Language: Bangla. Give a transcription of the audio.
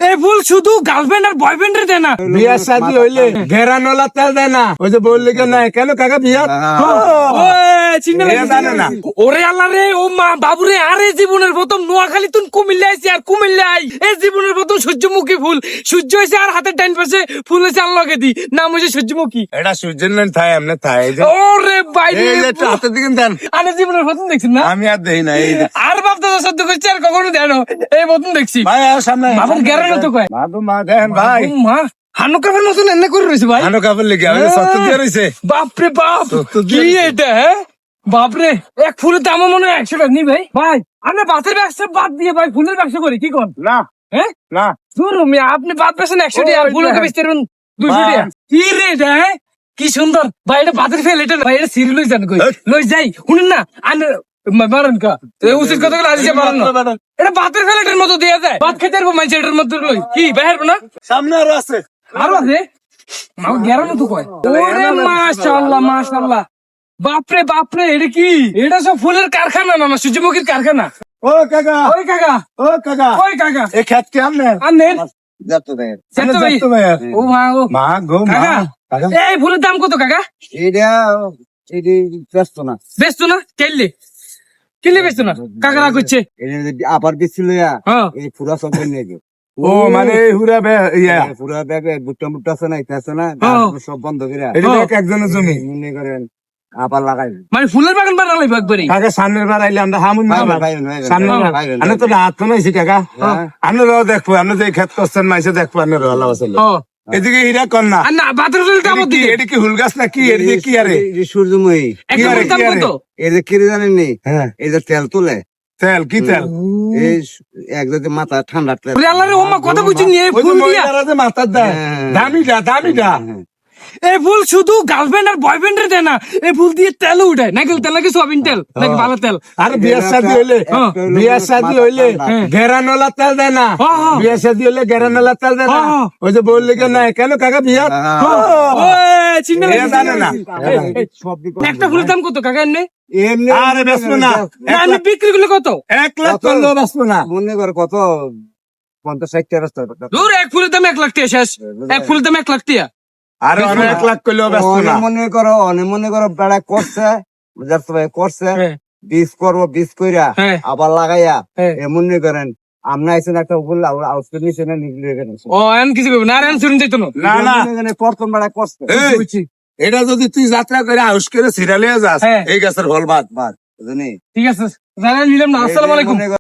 এই ফুল শুধু গার্লফ্রেন্ড আর বয়ফ্রেন্ড রে দেয় না, বিয়ার শাদী হইলে ঘেরানোলা তেল দেয় না। ওই যে বললি কেন না কেন কাকা বিয়া জানে না। ওরে আল্লাহ রে, ও মা বাবুরে, আরে জীবনের প্রথম নোয়াখালী তুন কুমিল্লা আইছি আর কুমিল্লা আই এই জীবনের প্রথম সূর্যমুখী ফুল। সূর্য হয়েছে আর হাতের ডাইন পাশে ফুল হয়েছে আল্লাহকে দি, নাম হয়েছে সূর্যমুখী। এটা সুইজারল্যান্ড থাই এমনি থাই। ওরে বাইরে হাতের দিকে দেন, আরে জীবনের প্রথম দেখছেন না? আমি আর দেই না। আর বাপ দাদা সদ্য করছে আর কখনো দেন, এই প্রথম দেখছি। ভাই আর সামনে বাবার গ্যারের মতো কয় মা দেখেন ভাই মা হানো কাপড় মতন এনে করে রয়েছে ভাই। হানো কাপড় লেগে আমি সত্য দিয়ে রয়েছে। বাপরে বাপ, সত্য কি দিয়ে এটা? বাপরে, এক ফুলের দাম মনে হয় 100 টাকা নি ভাই। ভাই আমরা বাতের ব্যবসা বাদ দিয়ে ভাই ফুলের ব্যবসা করি, কি কর? না হ্যাঁ না ধুর মিয়া, আপনি বাদ বেছেন 100 টাকা, ফুলকে বেচতে পারবেন 200 টাকা। কি রে এটা? কি সুন্দর ভাই, এটা বাতের ফেল, এটা না ভাই, এটা সিরি লই যান কই লই যাই শুনেন না আনে মারান কা উচিত কথা গুলো আজিছে মারান না। এটা বাতের ফেল, এটার মতো দেয়া যায়, ভাত খেতে পারবো মাইছে এটার মতো লই কি বাইর না? সামনে আরো আছে। আরো আছে মাও গ্যারার মতো কয়। ওরে মাশাআল্লাহ মাশাআল্লাহ, বাপরে বাপরে, এটা কি? এটা সব ফুলের কারখানা না, সূর্যমুখীর কারখানা। ও কাকা ওই কাকা, ও কাকা ওই কাকা, এই খেত কি আমনে আনেন যাতো ভাই সেতো ভাই। যাতো ভাই ও মা, ও মা গো মা কাকা, কাকা এই ফুলের দাম কত কাকা? এটা এডি ব্যস্ত না বেচতো না কেলে কিলে বেচতো না? কাকা রাগ করছে। আবার বেছিল হ্যাঁ এই পুরা সব নিয়ে গেল। ও মানে হুরা বে ইয়া পুরা ব্যাগ বুট্টা মুট্টা আছে না ইতা আছে না সব বন্ধ করে এটা একজনের জমি মনে করেন আবার লাগাই। মানে ফুলের বাগান বানালাই একবারে। কাকা সামনের বার আইলে আমরা হামুন সামনে আমি তো হাত তো নাইছি কাকা আপনারাও দেখবো আপনি যে খেত করছেন মাইসে দেখবো আপনারা আল্লাহ বাসাইলো। এদিকে হীরা কন্যা আর না বাতের ফেলটা আমার দিকে। এটা কি হুল গাছ না কি এদিকে কি আরে সূর্যময়ী একটা ফুলের দাম কত? এই যে কি জানেন নি হ্যাঁ এই যে তেল তুলে তেল কি তেল এই এক যদি মাথা ঠান্ডা তেল ওরে আল্লাহ রে, ও মা কথা বুঝিনি, এই ওই যে ফুল দিয়া মহিলারা যে মাথার দেয় দামিটা দামিটা এই ফুল শুধু গার্লফ্রেন্ড আর বয়ফ্রেন্ড রে দেয় না, এই ফুল দিয়ে তেল উঠায়, নাকি তেল নাকি সোয়াবিন তেল নাকি ভালো তেল। আর বিয়ার শাদী হইলে বিয়ার শাদী হইলে ঘেরানোলা তেল দেয় না। বিয়ার শাদী হইলে ঘেরানোলা তেল দেয় না। ওই যে বললি কেন না কেন কাকা বিয়া চিন্তা জানে না। একটা ফুলের দাম কত কাকা? এমনি এমনি আরে বেসবো না আমি বিক্রি করলে কত? 1 লাখ করলেও বেসবো না। মনে কর কত 50-60 টাকা দূর, এক ফুলের দাম 1 লাখ টাকা শেষ, এক ফুলের দাম 1 লাখ টাকা। আর 1 লাখ করলেও বেসবো না। মনে করো বেড়া করছে বুঝাতে ভাই করছে বীজ করবো বীজ কইরা হ্যাঁ। আবার লাগাইয়া হ্যাঁ। মনে করেন আমরা আইসেন একটা উপর আউটফিট নিচে না নিগলে ও এন কিছু করবে না, আর এন শুনুন যাইতো না। না প্রথম বেড়া করছে এই, এটা যদি তুই যাত্রা করে আউস করে সিরালিয়া যাস হ্যাঁ। এই গাছের ফল বাদ বুঝলি ঠিক আছে জানেন, নিলাম না। আসসালামু আলাইকুম।